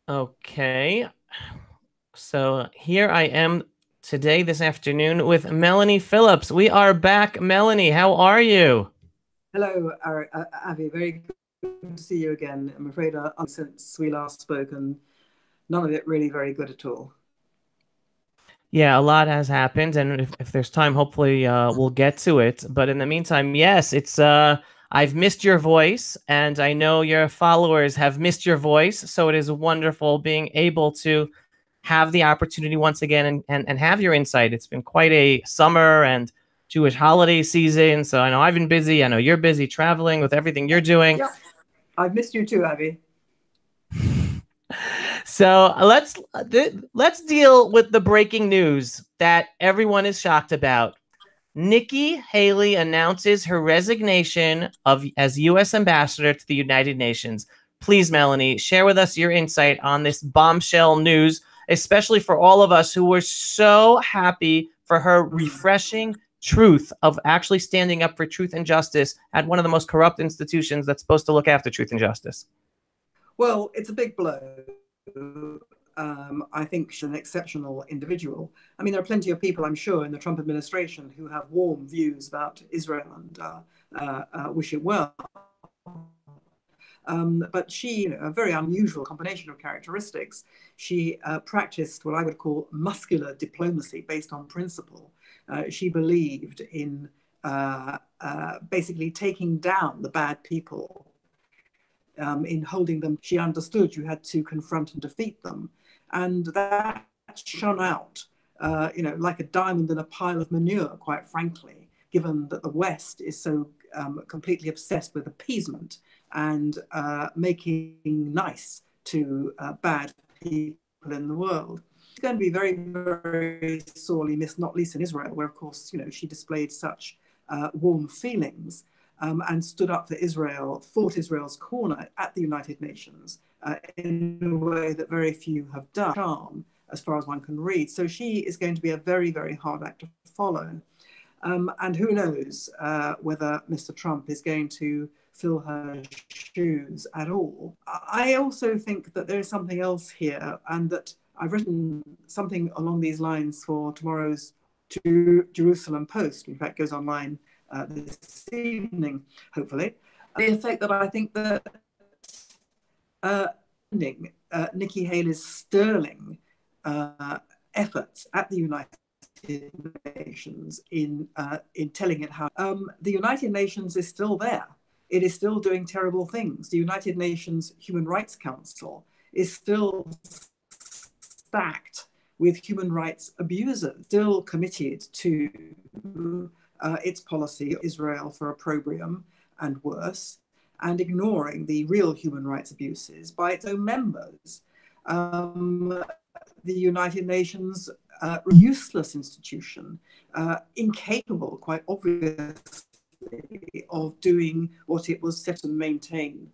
Okay. So here I am today, this afternoon, with Melanie Phillips. We are back. Melanie, how are you? Hello, Avi. Very good to see you again. I'm afraid since we last spoke, and none of it really very good at all. Yeah, a lot has happened, and if there's time, hopefully we'll get to it. But in the meantime, yes, it's I've missed your voice, and I know your followers have missed your voice. So it is wonderful being able to have the opportunity once again and have your insight. It's been quite a summer and Jewish holiday season. So I know I've been busy. I know you're busy traveling with everything you're doing. Yeah, I've missed you too, Avi. So let's deal with the breaking news that everyone is shocked about. Nikki Haley announces her resignation of as U.S. ambassador to the United Nations. Please, Melanie, share with us your insight on this bombshell news, especially for all of us who were so happy for her refreshing truth of actually standing up for truth and justice at one of the most corrupt institutions that's supposed to look after truth and justice. Well, it's a big blow. I think she's an exceptional individual. I mean, there are plenty of people, I'm sure, in the Trump administration who have warm views about Israel and wish it well. But she, a very unusual combination of characteristics. She practiced what I would call muscular diplomacy based on principle. She believed in basically taking down the bad people, in holding them. She understood you had to confront and defeat them. And that shone out, like a diamond in a pile of manure, quite frankly, given that the West is so completely obsessed with appeasement and making nice to bad people in the world. It's going to be very, very sorely missed, not least in Israel, where, of course, she displayed such warm feelings, and stood up for Israel, fought Israel's corner at the United Nations in a way that very few have done. Charm, as far as one can read. So she is going to be a very, very hard act to follow. And who knows whether Mr. Trump is going to fill her shoes at all. I also think that there is something else here, and that I've written something along these lines for tomorrow's Jerusalem Post. In fact, goes online this evening, hopefully. The effect that I think that uh, Nikki Haley's sterling efforts at the United Nations in telling it how the United Nations is still there. It is still doing terrible things. The United Nations Human Rights Council is still stacked with human rights abusers, still committed to its policy of Israel for opprobrium and worse, and ignoring the real human rights abuses by its own members. The United Nations, useless institution, incapable, quite obviously, of doing what it was set to maintain,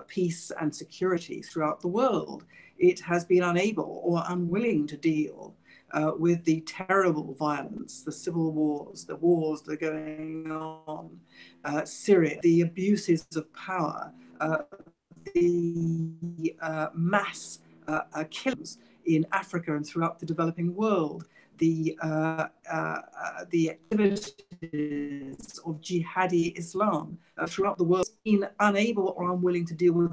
peace and security throughout the world. It has been unable or unwilling to deal with the terrible violence, the civil wars, the wars that are going on, Syria, the abuses of power, the mass killings in Africa and throughout the developing world, the activities of jihadi Islam throughout the world, been unable or unwilling to deal with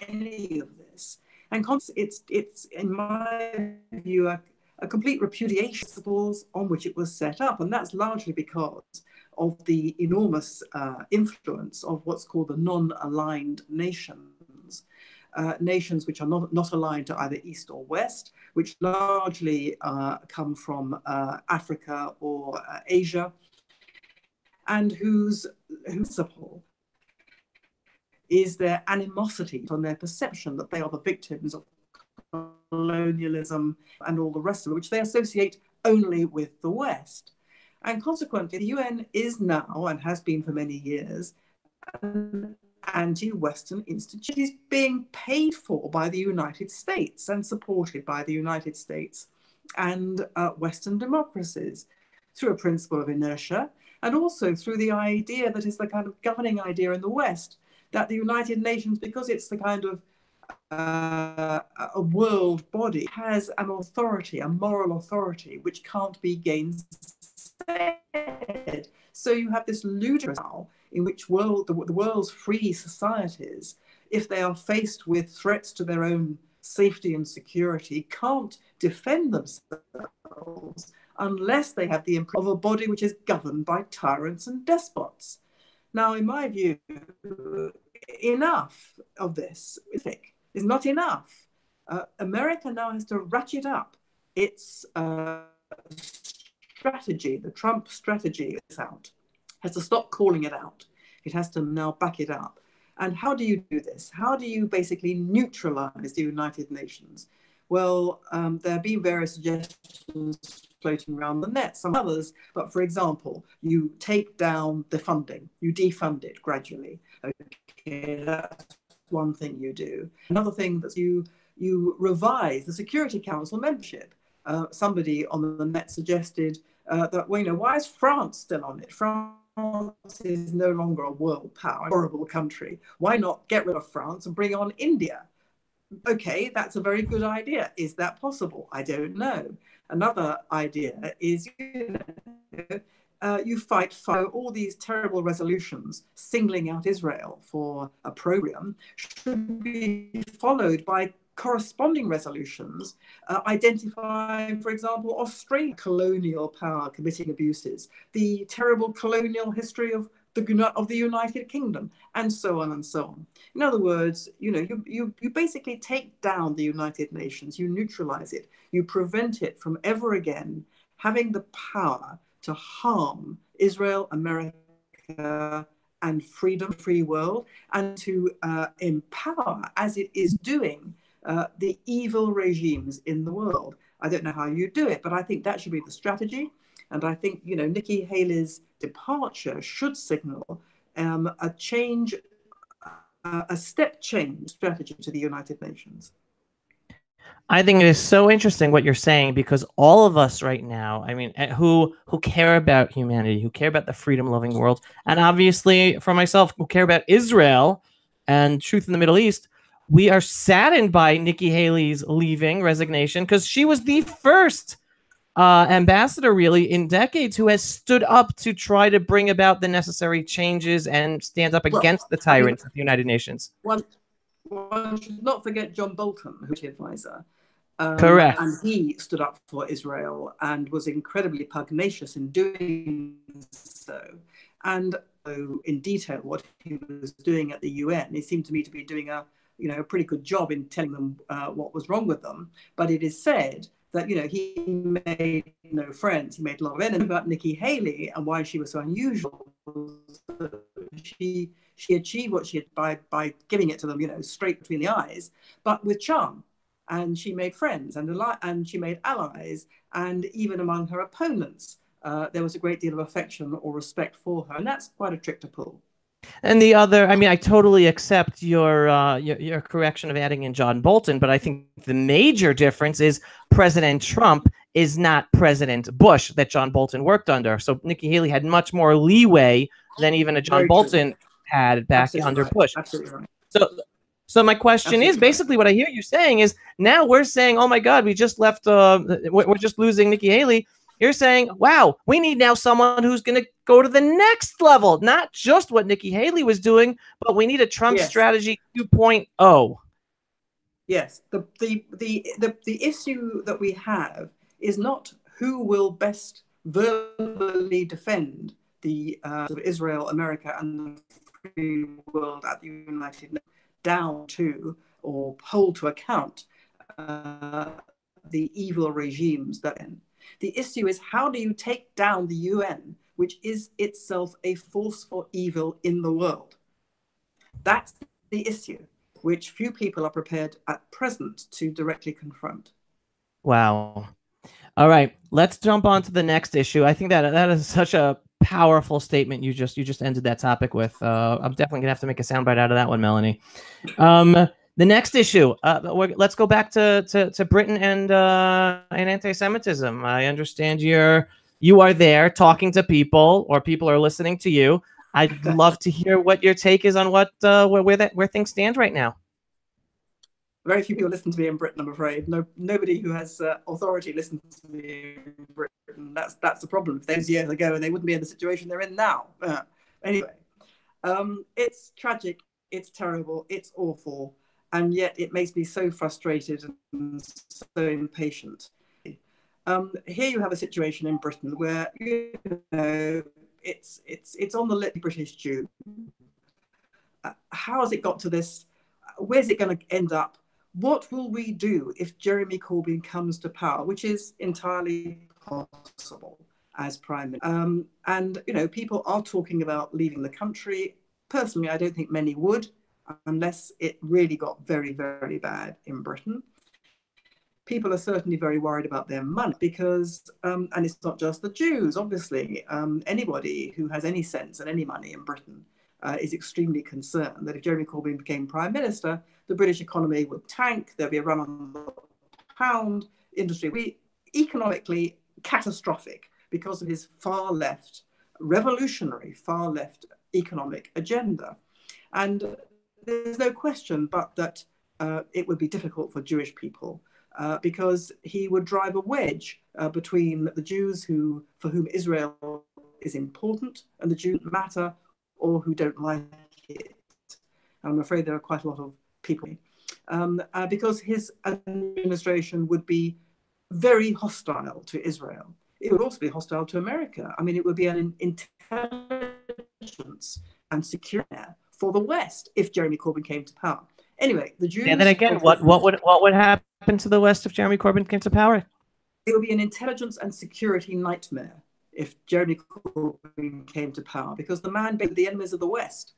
any of this. And it's in my view, a complete repudiation of principles on which it was set up. And that's largely because of the enormous influence of what's called the non-aligned nations. Nations which are not aligned to either East or West, which largely come from Africa or Asia, and whose principle is their animosity on their perception that they are the victims of colonialism and all the rest of it, which they associate only with the West. And consequently, the UN is now, and has been for many years, an anti-Western institution. It is being paid for by the United States and supported by the United States and Western democracies through a principle of inertia, and also through the idea that is the kind of governing idea in the West, that the United Nations, because it's the kind of a world body has an authority, a moral authority, which can't be gainsaid. So you have this ludicrous in which the world's free societies, if they are faced with threats to their own safety and security, can't defend themselves unless they have the impression of a body which is governed by tyrants and despots. Now, in my view, enough of this is not enough. America now has to ratchet up its strategy. The Trump strategy is out. Has to stop calling it out. It has to now back it up. And how do you do this? How do you basically neutralize the United Nations? Well, there have been various suggestions floating around the net, some others, but for example, you take down the funding, you defund it gradually. Okay, that's one thing you do. Another thing that you revise the Security Council membership. Somebody on the net suggested that, well, why is France still on it? France is no longer a world power, a horrible country. Why not get rid of France and bring on India? Okay, that's a very good idea. Is that possible? I don't know. Another idea is, you fight for all these terrible resolutions singling out Israel for a program should be followed by corresponding resolutions identifying, for example, Australian colonial power committing abuses, the terrible colonial history of the United Kingdom, and so on and so on. In other words, you basically take down the United Nations, you neutralize it, you prevent it from ever again having the power to harm Israel, America, and free world, and to empower, as it is doing, the evil regimes in the world. I don't know how you do it, but I think that should be the strategy. And I think, Nikki Haley's departure should signal a change, a step change strategy to the United Nations. I think it is so interesting what you're saying, because all of us right now, I mean, who care about humanity, who care about the freedom-loving world, and obviously for myself, who care about Israel and truth in the Middle East, we are saddened by Nikki Haley's resignation, because she was the first ambassador really in decades who has stood up to try to bring about the necessary changes and stand up against the tyrants of the United Nations. One should not forget John Bolton, who's the advisor. Correct. And he stood up for Israel and was incredibly pugnacious in doing so. And in detail what he was doing at the UN, he seemed to me to be doing a pretty good job in telling them what was wrong with them. But it is said that he made no friends. He made a lot of enemies. About Nikki Haley and why she was so unusual. She achieved what she had by giving it to them, straight between the eyes, but with charm. And she made friends and she made allies, and even among her opponents, there was a great deal of affection or respect for her, and that's quite a trick to pull. And the other, I mean, I totally accept your correction of adding in John Bolton, but I think the major difference is President Trump is not President Bush that John Bolton worked under. So Nikki Haley had much more leeway than even a John Bolton had back under Bush. Absolutely right. So my question is basically what I hear you saying is, now we're saying, oh my God, we just left, we're just losing Nikki Haley. You're saying, wow, we need now someone who's going to go to the next level, not just what Nikki Haley was doing, but we need a Trump strategy 2.0. Yes, the issue that we have is not who will best verbally defend the Israel, America, and the free world at the United Nations down to or hold to account the evil regimes that end. The issue is, how do you take down the UN, which is itself a force for evil in the world? That's the issue, which few people are prepared at present to directly confront. Wow. All right, let's jump on to the next issue. I think that is such a powerful statement you just ended that topic with. I'm definitely gonna have to make a soundbite out of that one, Melanie. The next issue, let's go back to Britain and anti-Semitism. I understand you are there talking to people, or people are listening to you. I'd love to hear what your take is on where things stand right now. Very few people listen to me in Britain, I'm afraid. Nobody who has authority listens to me in Britain. That's the problem. Those years ago, and they wouldn't be in the situation they're in now. Anyway, it's tragic, it's terrible, it's awful, and yet it makes me so frustrated and so impatient. Here you have a situation in Britain where it's on the lip British Jew. How has it got to this? Where's it going to end up? What will we do if Jeremy Corbyn comes to power, which is entirely possible as Prime Minister? And, people are talking about leaving the country. Personally, I don't think many would, unless it really got very, very bad in Britain. People are certainly very worried about their money because, and it's not just the Jews, obviously, anybody who has any sense and any money in Britain is extremely concerned that if Jeremy Corbyn became Prime Minister, the British economy would tank, there'd be a run on the pound, industry would be economically catastrophic because of his far left, revolutionary far left economic agenda. And there's no question but that it would be difficult for Jewish people because he would drive a wedge between the Jews for whom Israel is important and the Jews matter, or who don't like it. I'm afraid there are quite a lot of people, because his administration would be very hostile to Israel. It would also be hostile to America. I mean, it would be an intelligence and security for the West if Jeremy Corbyn came to power. Anyway, the Jews. And then again, what would happen to the West if Jeremy Corbyn came to power? It would be an intelligence and security nightmare if Jeremy Corbyn came to power, because the man beat the enemies of the West.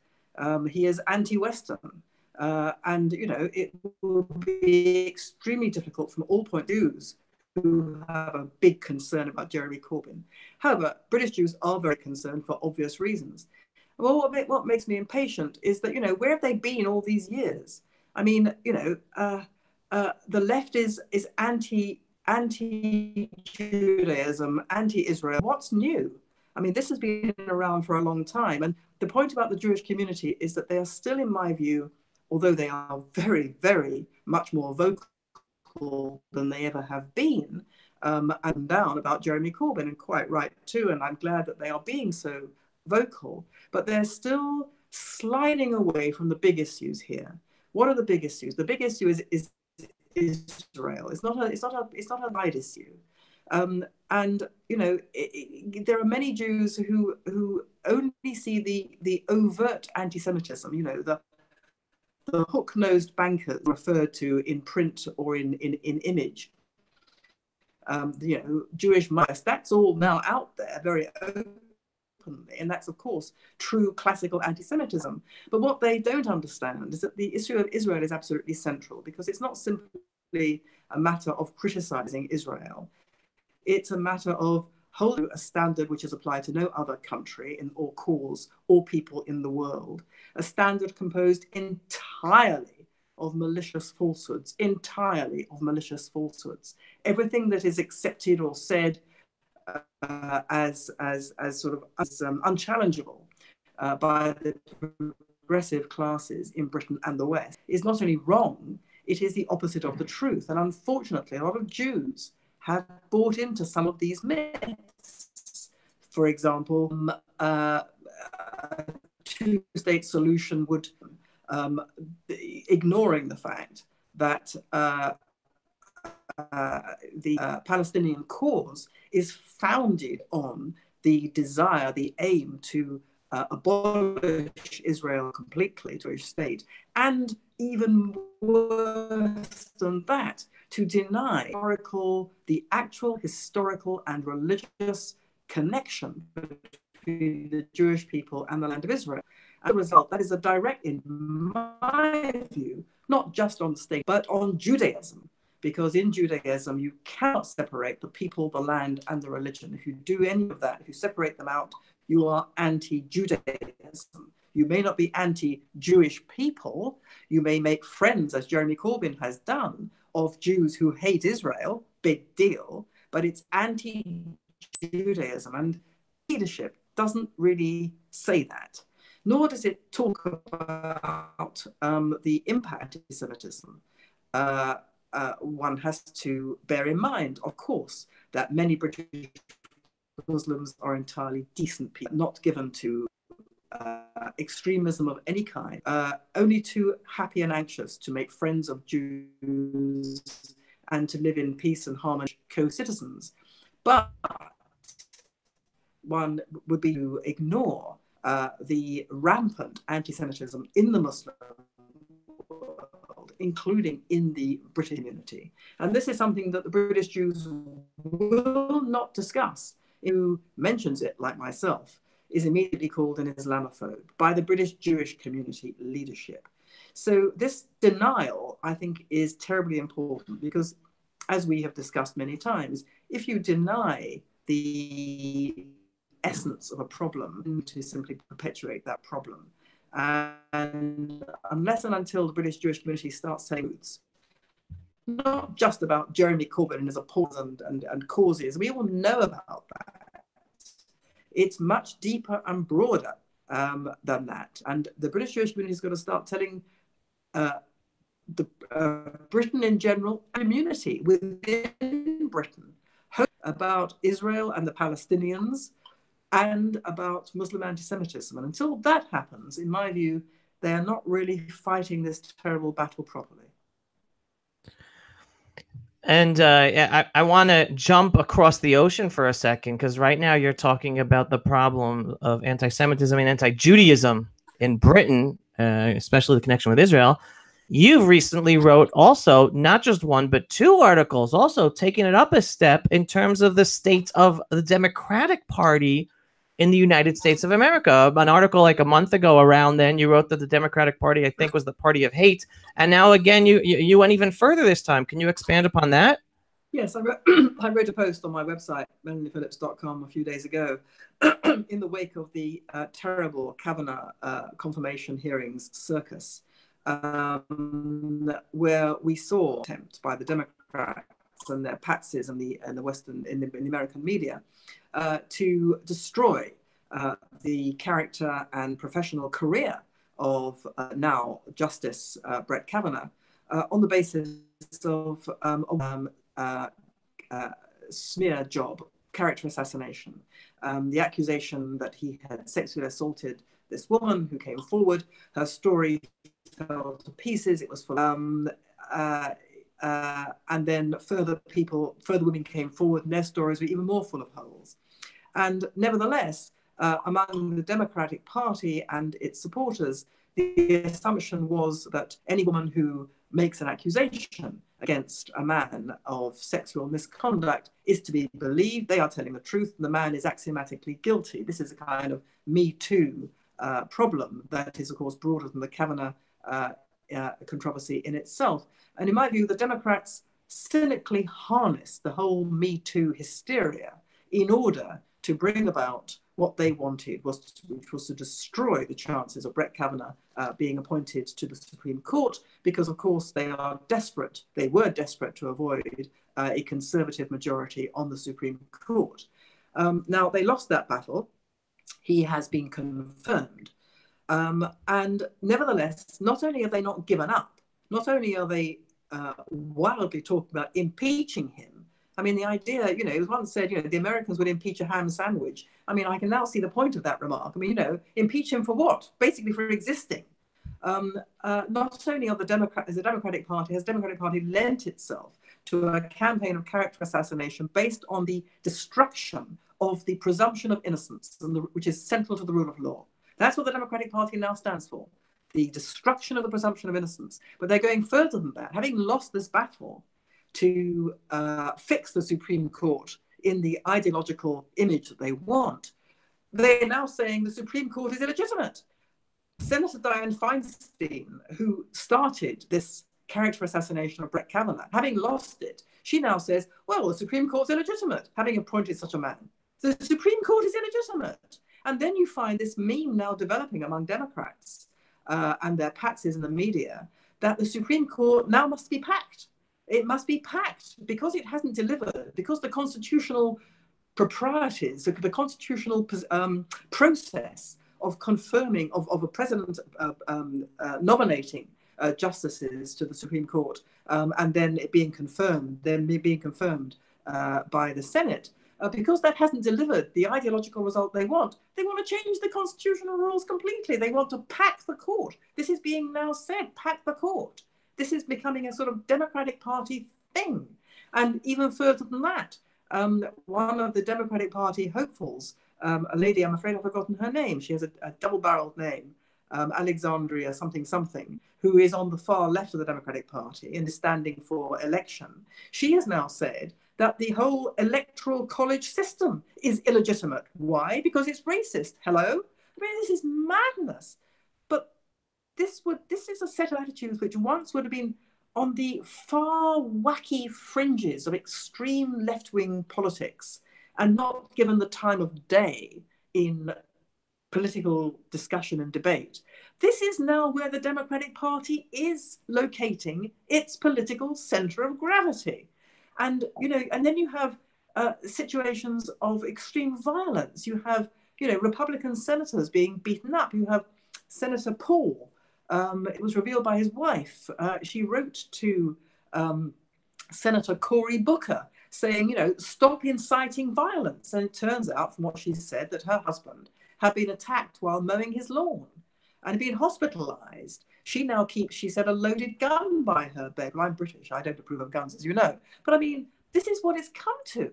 He is anti-Western. And, it will be extremely difficult from all point of views who have a big concern about Jeremy Corbyn. However, British Jews are very concerned for obvious reasons. Well, what makes me impatient is that, where have they been all these years? I mean, the left is anti-Judaism, anti-Israel. What's new? I mean, this has been around for a long time. And the point about the Jewish community is that they are still, in my view, although they are very, very much more vocal than they ever have been, and down about Jeremy Corbyn, and quite right too. And I'm glad that they are being so vocal, but they're still sliding away from the big issues here. What are the big issues? The big issue is Israel. It's not a side issue. And there are many Jews who only see the overt anti-Semitism. The hook-nosed bankers referred to in print or in image. Jewish bias. That's all now out there very openly, and that's of course true classical anti-Semitism. But what they don't understand is that the issue of Israel is absolutely central, because it's not simply a matter of criticizing Israel. It's a matter of holding a standard which is applied to no other country or cause or people in the world, a standard composed entirely of malicious falsehoods, Everything that is accepted or said as unchallengeable by the progressive classes in Britain and the West is not only wrong, it is the opposite of the truth. And unfortunately, a lot of Jews have bought into some of these myths. For example, a two-state solution would, ignoring the fact that the Palestinian cause is founded on the desire, the aim to abolish Israel completely, to a state, and even worse than that, to deny the actual historical and religious connection between the Jewish people and the land of Israel. As a result, that is a direct, in my view, not just on the state, but on Judaism. Because in Judaism, you cannot separate the people, the land, and the religion. If you do any of that, if you separate them out, you are anti-Judaism. You may not be anti-Jewish people. You may make friends, as Jeremy Corbyn has done, of Jews who hate Israel, big deal, but it's anti-Judaism. And leadership doesn't really say that, nor does it talk about the impact of anti-Semitism. one has to bear in mind, of course, that many British Muslims are entirely decent people, not given to extremism of any kind, only too happy and anxious to make friends of Jews and to live in peace and harmony, co-citizens. But one would be to ignore the rampant anti-Semitism in the Muslim world, including in the British community. And this is something that the British Jews will not discuss. Who mentions it, like myself, is immediately called an Islamophobe by the British Jewish community leadership. So this denial, I think, is terribly important because, as we have discussed many times, if you deny the essence of a problem, to simply perpetuate that problem. And unless and until the British Jewish community starts saying, not just about Jeremy Corbyn and his applause and causes, we all know about that. It's much deeper and broader than that. And the British Jewish community has got to start telling Britain in general, community within Britain, about Israel and the Palestinians, and about Muslim anti-Semitism. And until that happens, in my view, they are not really fighting this terrible battle properly. And I want to jump across the ocean for a second, because right now you're talking about the problem of anti-Semitism and anti-Judaism in Britain, especially the connection with Israel. You've recently wrote also not just one, but two articles, also taking it up a step in terms of the state of the Democratic Party in the United States of America. An article like a month ago around then, you wrote that the Democratic Party, I think, was the party of hate. And now again, you went even further this time. Can you expand upon that? Yes, I wrote a post on my website, melaniephillips.com, a few days ago, in the wake of the terrible Kavanaugh confirmation hearings circus, where we saw attempt by the Democrats and their patsies in the American media to destroy the character and professional career of now Justice Brett Kavanaugh on the basis of smear job, character assassination, the accusation that he had sexually assaulted this woman who came forward. Her story fell to pieces. It was full. And then further women came forward, and their stories were even more full of holes. And nevertheless, among the Democratic Party and its supporters, the assumption was that any woman who makes an accusation against a man of sexual misconduct is to be believed. They are telling the truth, and the man is axiomatically guilty. This is a kind of Me Too problem that is, of course, broader than the Kavanaugh controversy in itself. And in my view, the Democrats cynically harnessed the whole Me Too hysteria in order to bring about what they wanted, which was to destroy the chances of Brett Kavanaugh being appointed to the Supreme Court, because, of course, they were desperate to avoid a conservative majority on the Supreme Court. Now, they lost that battle. He has been confirmed. And nevertheless, not only have they not given up, not only are they wildly talking about impeaching him. I mean, the idea, it was once said, the Americans would impeach a ham sandwich. I mean, I can now see the point of that remark. I mean, impeach him for what? Basically for existing. Not only are the Democratic Party lent itself to a campaign of character assassination based on the destruction of the presumption of innocence, which is central to the rule of law. That's what the Democratic Party now stands for, the destruction of the presumption of innocence. But they're going further than that. Having lost this battle to fix the Supreme Court in the ideological image that they want, they're now saying the Supreme Court is illegitimate. Senator Dianne Feinstein, who started this character assassination of Brett Kavanaugh, having lost it, she now says, well, the Supreme Court's illegitimate, having appointed such a man. The Supreme Court is illegitimate. And then you find this meme now developing among Democrats and their patsies in the media that the Supreme Court now must be packed. It must be packed because it hasn't delivered, because the constitutional proprieties, the constitutional process of confirming, of a president nominating justices to the Supreme Court, and then it being confirmed, by the Senate. Because that hasn't delivered the ideological result they want to change the constitutional rules completely. They want to pack the court. This is being now said, pack the court. This is becoming a sort of Democratic Party thing. And even further than that, one of the Democratic Party hopefuls, a lady, I'm afraid I've forgotten her name. She has a double-barreled name, Alexandria something something, who is on the far left of the Democratic Party and is standing for election. She has now said that the whole electoral college system is illegitimate. Why? Because it's racist. Hello? I mean, this is madness. But this is a set of attitudes which once would have been on the far wacky fringes of extreme left-wing politics and not given the time of day in political discussion and debate. This is now where the Democratic Party is locating its political center of gravity. And, and then you have situations of extreme violence. You have, Republican senators being beaten up. You have Senator Paul. It was revealed by his wife. She wrote to Senator Cory Booker saying, stop inciting violence. And it turns out from what she said that her husband had been attacked while mowing his lawn and had been hospitalized. She now keeps, she said, a loaded gun by her bed. Well, I'm British. I don't approve of guns, as you know. But I mean, this is what it's come to.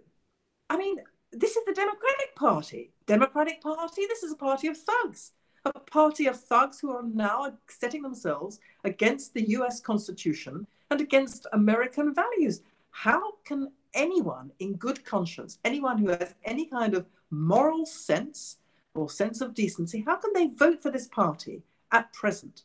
I mean, this is the Democratic Party. Democratic Party, this is a party of thugs. A party of thugs who are now setting themselves against the US Constitution and against American values. How can anyone in good conscience, anyone who has any kind of moral sense or sense of decency, how can they vote for this party at present?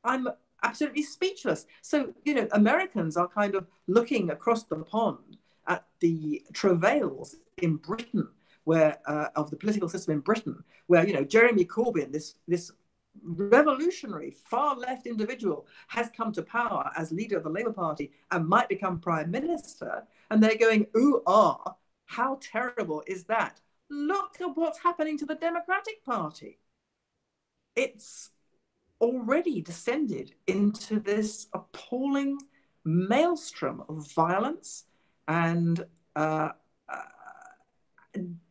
I'm absolutely speechless. So, Americans are kind of looking across the pond at the travails in Britain, where of the political system in Britain, where, Jeremy Corbyn, this revolutionary far-left individual, has come to power as leader of the Labour Party and might become prime minister. And they're going, ooh, how terrible is that? Look at what's happening to the Democratic Party. It's already descended into this appalling maelstrom of violence and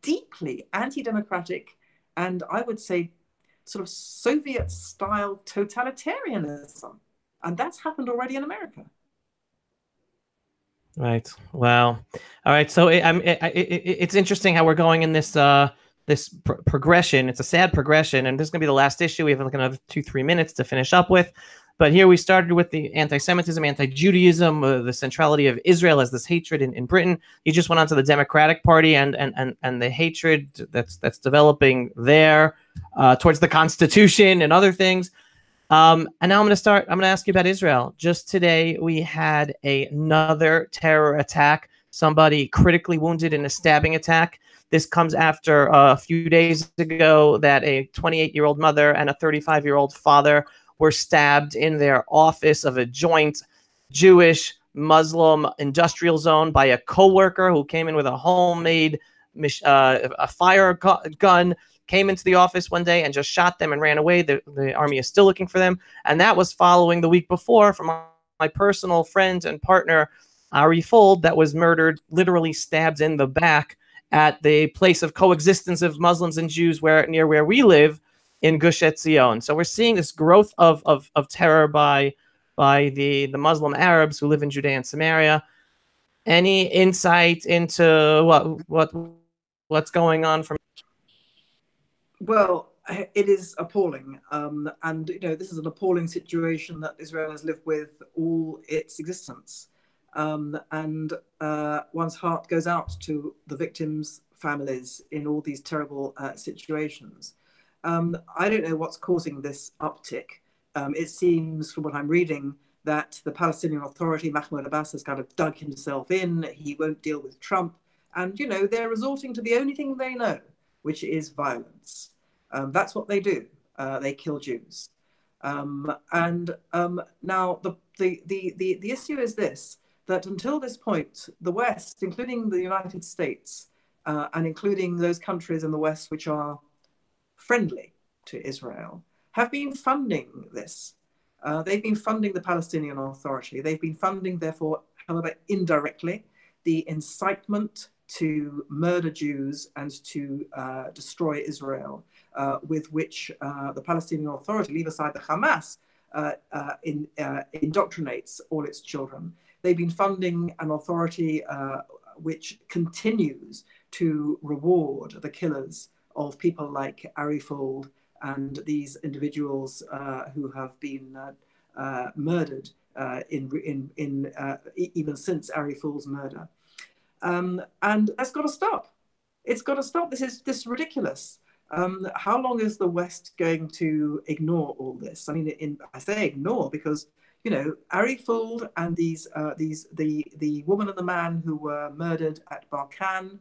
deeply anti-democratic and, I would say, sort of Soviet-style totalitarianism. And that's happened already in America. Right. Wow. All right. So it's interesting how we're going in this progression. It's a sad progression, and this is going to be the last issue. We have like another 2-3 minutes to finish up with. But here we started with the anti-Semitism, anti-Judaism, the centrality of Israel as this hatred in Britain. You just went on to the Democratic Party and the hatred that's developing there towards the Constitution and other things. And now I'm going to ask you about Israel. Just today, we had another terror attack, somebody critically wounded in a stabbing attack. This comes after a few days ago that a 28-year-old mother and a 35-year-old father were stabbed in their office of a joint Jewish Muslim industrial zone by a coworker who came in with a homemade a fire gun, came into the office one day and just shot them and ran away. The army is still looking for them. And that was following the week before from my personal friend and partner, Ari Fold, that was murdered, literally stabbed in the back at the place of coexistence of Muslims and Jews near where we live in Gush Etzion. So we're seeing this growth of terror by the Muslim Arabs who live in Judea and Samaria. Any insight into what's going on from? Well, it is appalling. And, this is an appalling situation that Israel has lived with all its existence. And one's heart goes out to the victims' families in all these terrible situations. I don't know what's causing this uptick. It seems, from what I'm reading, that the Palestinian Authority, Mahmoud Abbas, has kind of dug himself in. He won't deal with Trump. And, they're resorting to the only thing they know, which is violence. That's what they do. They kill Jews. Now the issue is this, that until this point, the West, including the United States, and including those countries in the West which are friendly to Israel, have been funding this. They've been funding the Palestinian Authority. They've been funding, therefore, however indirectly, the incitement to murder Jews and to destroy Israel, with which the Palestinian Authority, leave aside the Hamas, indoctrinates all its children. They've been funding an authority which continues to reward the killers of people like Ari Fold and these individuals who have been murdered even since Ari Fold's murder. And that's got to stop. It's got to stop. This is ridiculous. How long is the West going to ignore all this? I mean, I say ignore because, you know, Ari Fold and the woman and the man who were murdered at Barkan.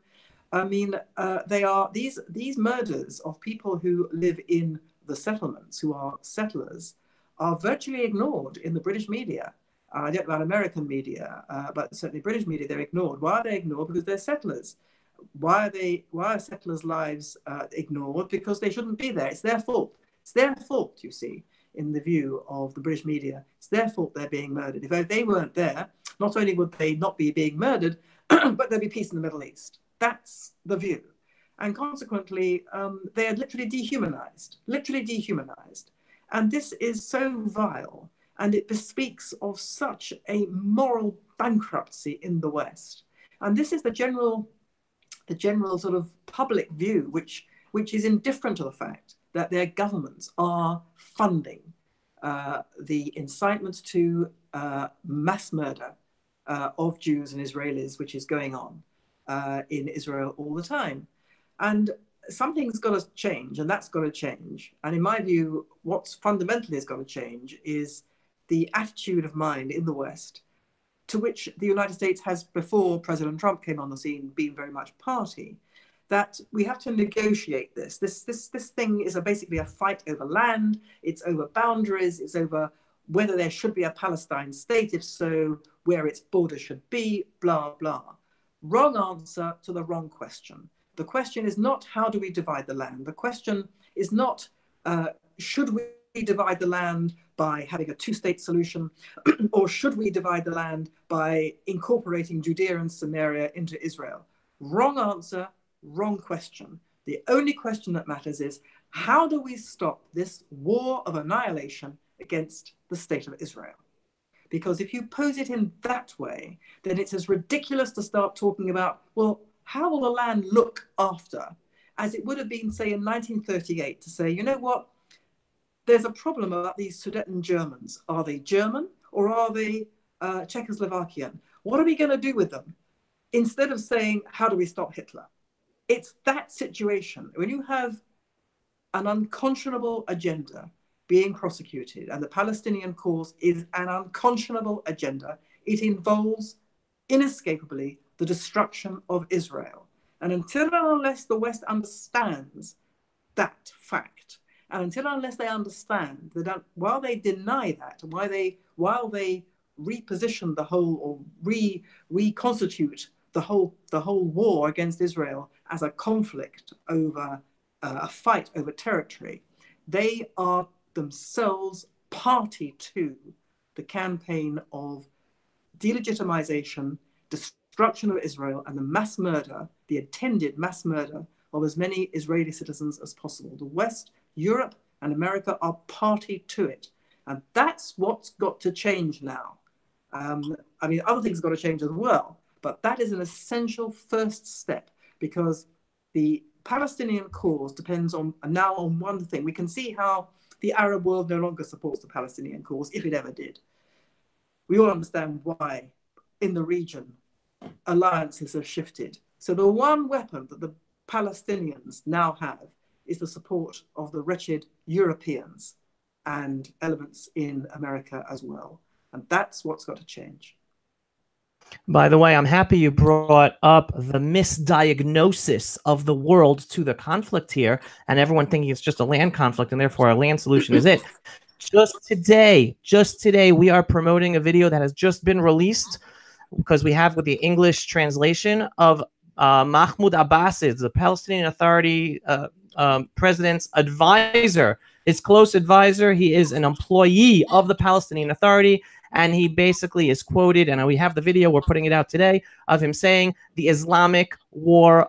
I mean, they are these murders of people who live in the settlements, who are settlers, are virtually ignored in the British media. I don't know about American media, but certainly British media, they're ignored. Why are they ignored? Because they're settlers. Why are settlers' lives ignored? Because they shouldn't be there. It's their fault. It's their fault, you see, in the view of the British media. It's their fault they're being murdered. If they weren't there, not only would they not be being murdered, but there'd be peace in the Middle East. That's the view. And consequently, they are literally dehumanized. And this is so vile, and it bespeaks of such a moral bankruptcy in the West. And this is the general sort of public view, which is indifferent to the fact that their governments are funding the incitement to mass murder of Jews and Israelis, which is going on in Israel all the time. And something's got to change, and that's got to change. And in my view, what's fundamentally has got to change is the attitude of mind in the West, to which the United States has, before President Trump came on the scene, been very much party, that we have to negotiate this. This thing is basically a fight over land, it's over boundaries, it's over whether there should be a Palestine state, if so, where its border should be, blah, blah. Wrong answer to the wrong question. The question is not how do we divide the land? The question is not should we divide the land by having a two-state solution, or should we divide the land by incorporating Judea and Samaria into Israel? Wrong answer, wrong question. The only question that matters is how do we stop this war of annihilation against the state of Israel? Because if you pose it in that way, then it's as ridiculous to start talking about, well, how will the land look after, as it would have been, say, in 1938, to say, you know what, there's a problem about these Sudeten Germans. Are they German or are they Czechoslovakian? What are we going to do with them? Instead of saying, how do we stop Hitler? It's that situation. When you have an unconscionable agenda being prosecuted, and the Palestinian cause is an unconscionable agenda, it involves inescapably the destruction of Israel. And until and unless the West understands that fact, and until and unless they understand that while they deny that, while they reposition the whole, or reconstitute the whole war against Israel as a conflict over a fight over territory, they are themselves party to the campaign of delegitimization, destruction of Israel, and the mass murder, the intended mass murder of as many Israeli citizens as possible. The West, Europe, and America are party to it. And that's what's got to change now. I mean, other things got to change as well, but that is an essential first step, because the Palestinian cause depends now on one thing. We can see how the Arab world no longer supports the Palestinian cause, if it ever did. We all understand why in the region alliances have shifted. So the one weapon that the Palestinians now have is the support of the wretched Europeans and elements in America as well. And that's what's got to change. By the way, I'm happy you brought up the misdiagnosis of the world to the conflict here, and everyone thinking it's just a land conflict and therefore a land solution is it. Just today, we are promoting a video that has just been released, because we have with the English translation of Mahmoud Abbas, the Palestinian Authority president's advisor, his close advisor. He is an employee of the Palestinian Authority, and he basically is quoted, and we have the video, we're putting it out today, of him saying the Islamic war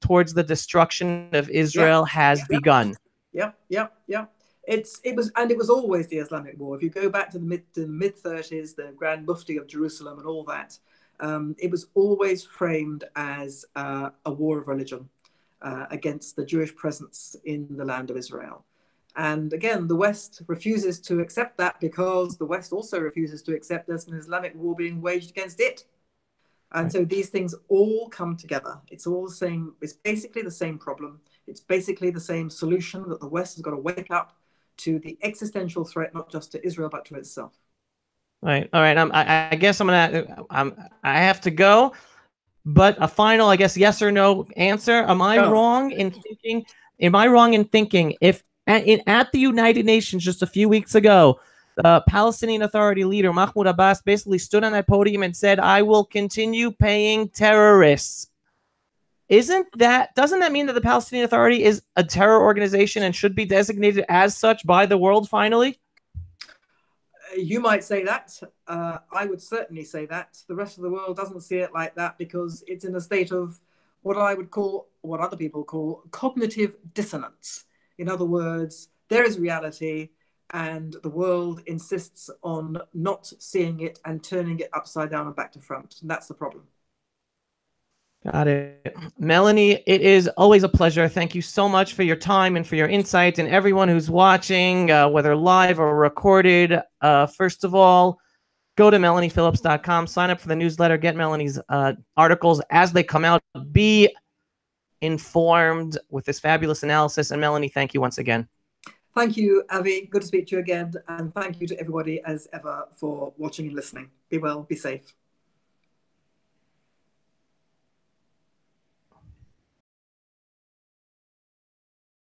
towards the destruction of Israel has begun. Yep. It was always the Islamic war. If you go back to the mid 30s, the Grand Mufti of Jerusalem and all that, it was always framed as a war of religion against the Jewish presence in the land of Israel. And again, the West refuses to accept that because the West also refuses to accept there's an Islamic war being waged against it. And so these things all come together. It's all the same. It's basically the same problem. It's basically the same solution, that the West has got to wake up to the existential threat, not just to Israel, but to itself. All right. I guess I have to go. But a final, I guess, yes or no answer. Am I wrong in thinking? Am I wrong in thinking if at the United Nations just a few weeks ago, the Palestinian Authority leader Mahmoud Abbas basically stood on that podium and said, "I will continue paying terrorists." Doesn't that mean that the Palestinian Authority is a terror organization and should be designated as such by the world finally? You might say that. I would certainly say that. The rest of the world doesn't see it like that because it's in a state of what I would call, what other people call, cognitive dissonance. In other words, there is reality and the world insists on not seeing it and turning it upside down and back to front. And that's the problem. Got it. Melanie, it is always a pleasure. Thank you so much for your time and for your insight, and everyone who's watching, whether live or recorded. First of all, go to melaniephillips.com, sign up for the newsletter, get Melanie's articles as they come out. Be informed with this fabulous analysis. And Melanie, thank you once again. Thank you, Avi. Good to speak to you again. And thank you to everybody as ever for watching and listening. Be well, be safe.